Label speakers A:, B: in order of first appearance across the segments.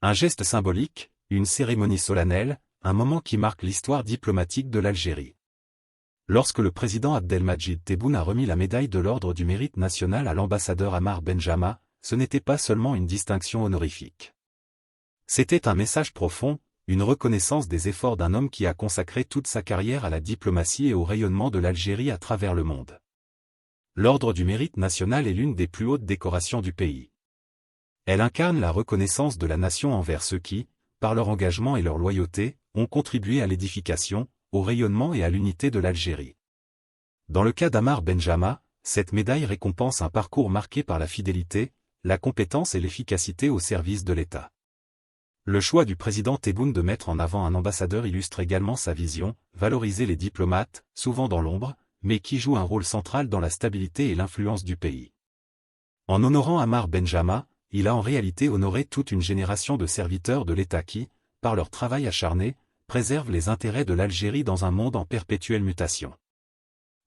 A: Un geste symbolique, une cérémonie solennelle, un moment qui marque l'histoire diplomatique de l'Algérie. Lorsque le président Abdelmadjid Tebboune a remis la médaille de l'Ordre du Mérite national à l'ambassadeur Ammar Benjama, ce n'était pas seulement une distinction honorifique. C'était un message profond, une reconnaissance des efforts d'un homme qui a consacré toute sa carrière à la diplomatie et au rayonnement de l'Algérie à travers le monde. L'Ordre du Mérite national est l'une des plus hautes décorations du pays. Elle incarne la reconnaissance de la nation envers ceux qui, par leur engagement et leur loyauté, ont contribué à l'édification, au rayonnement et à l'unité de l'Algérie. Dans le cas d'Ammar Benjama, cette médaille récompense un parcours marqué par la fidélité, la compétence et l'efficacité au service de l'État. Le choix du président Tebboune de mettre en avant un ambassadeur illustre également sa vision, valoriser les diplomates, souvent dans l'ombre, mais qui jouent un rôle central dans la stabilité et l'influence du pays. En honorant Ammar Benjama, il a en réalité honoré toute une génération de serviteurs de l'État qui, par leur travail acharné, préservent les intérêts de l'Algérie dans un monde en perpétuelle mutation.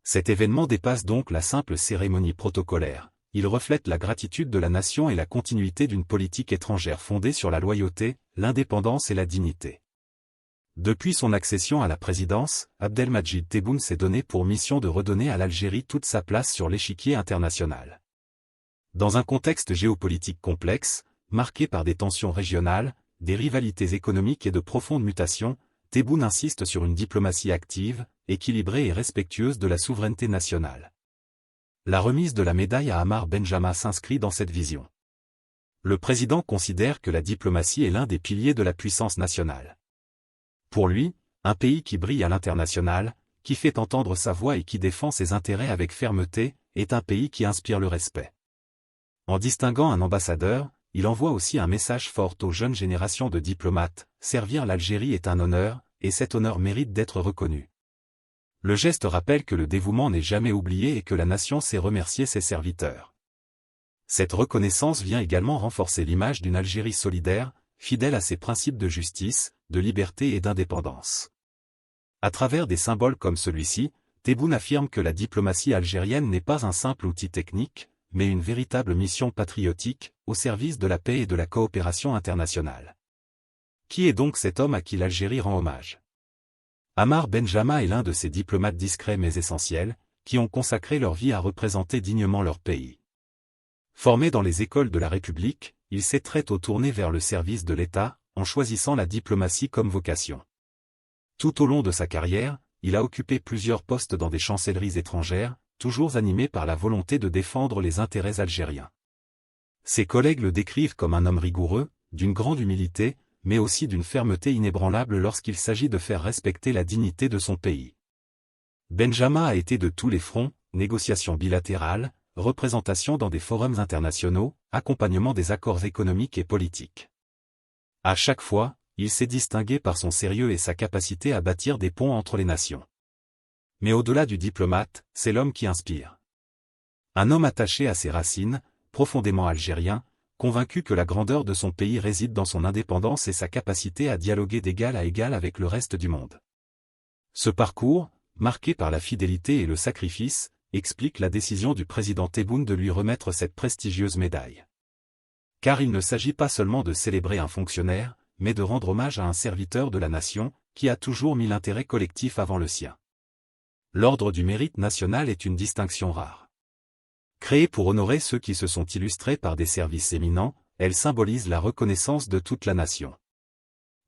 A: Cet événement dépasse donc la simple cérémonie protocolaire, il reflète la gratitude de la nation et la continuité d'une politique étrangère fondée sur la loyauté, l'indépendance et la dignité. Depuis son accession à la présidence, Abdelmadjid Tebboune s'est donné pour mission de redonner à l'Algérie toute sa place sur l'échiquier international. Dans un contexte géopolitique complexe, marqué par des tensions régionales, des rivalités économiques et de profondes mutations, Tebboune insiste sur une diplomatie active, équilibrée et respectueuse de la souveraineté nationale. La remise de la médaille à Ammar Benjama s'inscrit dans cette vision. Le président considère que la diplomatie est l'un des piliers de la puissance nationale. Pour lui, un pays qui brille à l'international, qui fait entendre sa voix et qui défend ses intérêts avec fermeté, est un pays qui inspire le respect. En distinguant un ambassadeur, il envoie aussi un message fort aux jeunes générations de diplomates, servir l'Algérie est un honneur, et cet honneur mérite d'être reconnu. Le geste rappelle que le dévouement n'est jamais oublié et que la nation sait remercier ses serviteurs. Cette reconnaissance vient également renforcer l'image d'une Algérie solidaire, fidèle à ses principes de justice, de liberté et d'indépendance. À travers des symboles comme celui-ci, Tebboune affirme que la diplomatie algérienne n'est pas un simple outil technique, mais une véritable mission patriotique, au service de la paix et de la coopération internationale. Qui est donc cet homme à qui l'Algérie rend hommage? Ammar Benjama est l'un de ces diplomates discrets mais essentiels, qui ont consacré leur vie à représenter dignement leur pays. Formé dans les écoles de la République, il s'est très tôt tourné vers le service de l'État, en choisissant la diplomatie comme vocation. Tout au long de sa carrière, il a occupé plusieurs postes dans des chancelleries étrangères, toujours animé par la volonté de défendre les intérêts algériens. Ses collègues le décrivent comme un homme rigoureux, d'une grande humilité, mais aussi d'une fermeté inébranlable lorsqu'il s'agit de faire respecter la dignité de son pays. Benjama a été de tous les fronts, négociations bilatérales, représentation dans des forums internationaux, accompagnement des accords économiques et politiques. À chaque fois, il s'est distingué par son sérieux et sa capacité à bâtir des ponts entre les nations. Mais au-delà du diplomate, c'est l'homme qui inspire. Un homme attaché à ses racines, profondément algérien, convaincu que la grandeur de son pays réside dans son indépendance et sa capacité à dialoguer d'égal à égal avec le reste du monde. Ce parcours, marqué par la fidélité et le sacrifice, explique la décision du président Tebboune de lui remettre cette prestigieuse médaille. Car il ne s'agit pas seulement de célébrer un fonctionnaire, mais de rendre hommage à un serviteur de la nation, qui a toujours mis l'intérêt collectif avant le sien. L'Ordre du Mérite national est une distinction rare. Créée pour honorer ceux qui se sont illustrés par des services éminents, elle symbolise la reconnaissance de toute la nation.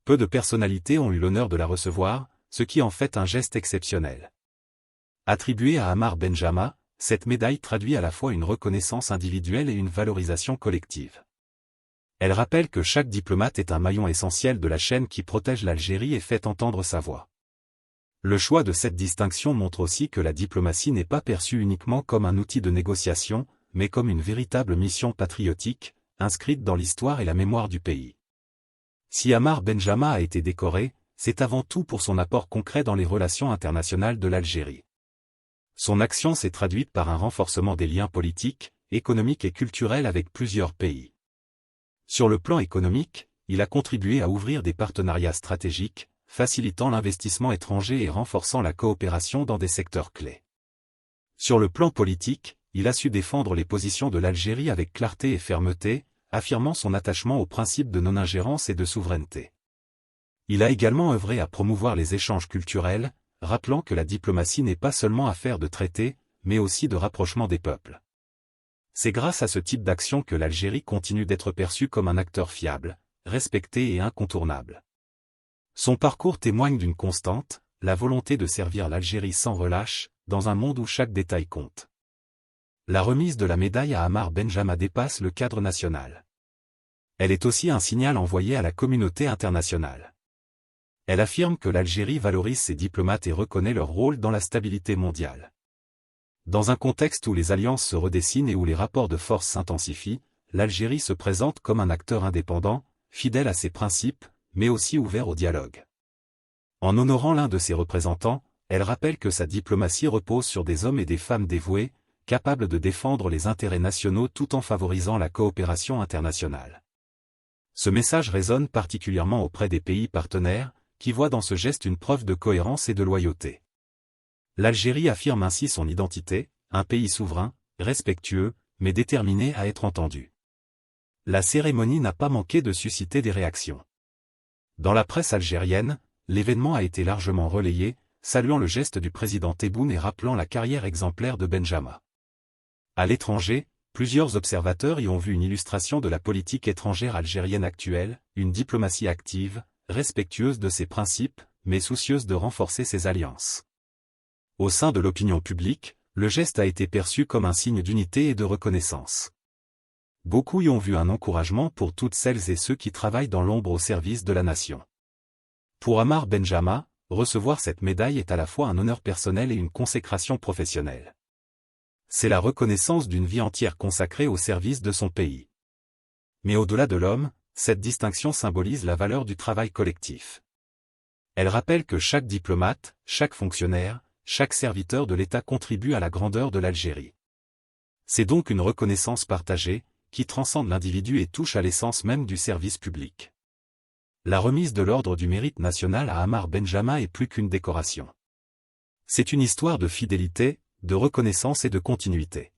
A: Peu de personnalités ont eu l'honneur de la recevoir, ce qui en fait un geste exceptionnel. Attribuée à Ammar Benjama, cette médaille traduit à la fois une reconnaissance individuelle et une valorisation collective. Elle rappelle que chaque diplomate est un maillon essentiel de la chaîne qui protège l'Algérie et fait entendre sa voix. Le choix de cette distinction montre aussi que la diplomatie n'est pas perçue uniquement comme un outil de négociation, mais comme une véritable mission patriotique, inscrite dans l'histoire et la mémoire du pays. Si Ammar Benjama a été décoré, c'est avant tout pour son apport concret dans les relations internationales de l'Algérie. Son action s'est traduite par un renforcement des liens politiques, économiques et culturels avec plusieurs pays. Sur le plan économique, il a contribué à ouvrir des partenariats stratégiques, facilitant l'investissement étranger et renforçant la coopération dans des secteurs clés. Sur le plan politique, il a su défendre les positions de l'Algérie avec clarté et fermeté, affirmant son attachement au principe de non-ingérence et de souveraineté. Il a également œuvré à promouvoir les échanges culturels, rappelant que la diplomatie n'est pas seulement affaire de traités, mais aussi de rapprochement des peuples. C'est grâce à ce type d'action que l'Algérie continue d'être perçue comme un acteur fiable, respecté et incontournable. Son parcours témoigne d'une constante, la volonté de servir l'Algérie sans relâche, dans un monde où chaque détail compte. La remise de la médaille à Ammar Benjama dépasse le cadre national. Elle est aussi un signal envoyé à la communauté internationale. Elle affirme que l'Algérie valorise ses diplomates et reconnaît leur rôle dans la stabilité mondiale. Dans un contexte où les alliances se redessinent et où les rapports de force s'intensifient, l'Algérie se présente comme un acteur indépendant, fidèle à ses principes, mais aussi ouvert au dialogue. En honorant l'un de ses représentants, elle rappelle que sa diplomatie repose sur des hommes et des femmes dévoués, capables de défendre les intérêts nationaux tout en favorisant la coopération internationale. Ce message résonne particulièrement auprès des pays partenaires, qui voient dans ce geste une preuve de cohérence et de loyauté. L'Algérie affirme ainsi son identité, un pays souverain, respectueux, mais déterminé à être entendu. La cérémonie n'a pas manqué de susciter des réactions. Dans la presse algérienne, l'événement a été largement relayé, saluant le geste du président Tebboune et rappelant la carrière exemplaire de Benjama. À l'étranger, plusieurs observateurs y ont vu une illustration de la politique étrangère algérienne actuelle, une diplomatie active, respectueuse de ses principes, mais soucieuse de renforcer ses alliances. Au sein de l'opinion publique, le geste a été perçu comme un signe d'unité et de reconnaissance. Beaucoup y ont vu un encouragement pour toutes celles et ceux qui travaillent dans l'ombre au service de la nation. Pour Ammar Benjama, recevoir cette médaille est à la fois un honneur personnel et une consécration professionnelle. C'est la reconnaissance d'une vie entière consacrée au service de son pays. Mais au-delà de l'homme, cette distinction symbolise la valeur du travail collectif. Elle rappelle que chaque diplomate, chaque fonctionnaire, chaque serviteur de l'État contribue à la grandeur de l'Algérie. C'est donc une reconnaissance partagée, qui transcende l'individu et touche à l'essence même du service public. La remise de l'Ordre du Mérite national à Ammar Benjama est plus qu'une décoration. C'est une histoire de fidélité, de reconnaissance et de continuité.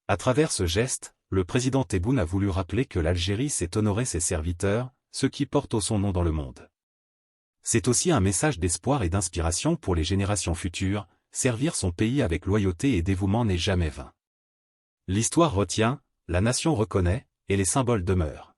A: À travers ce geste, le président Tebboune a voulu rappeler que l'Algérie sait honorer ses serviteurs, ceux qui portent son nom dans le monde. C'est aussi un message d'espoir et d'inspiration pour les générations futures, servir son pays avec loyauté et dévouement n'est jamais vain. L'histoire retient, la nation reconnaît, et les symboles demeurent.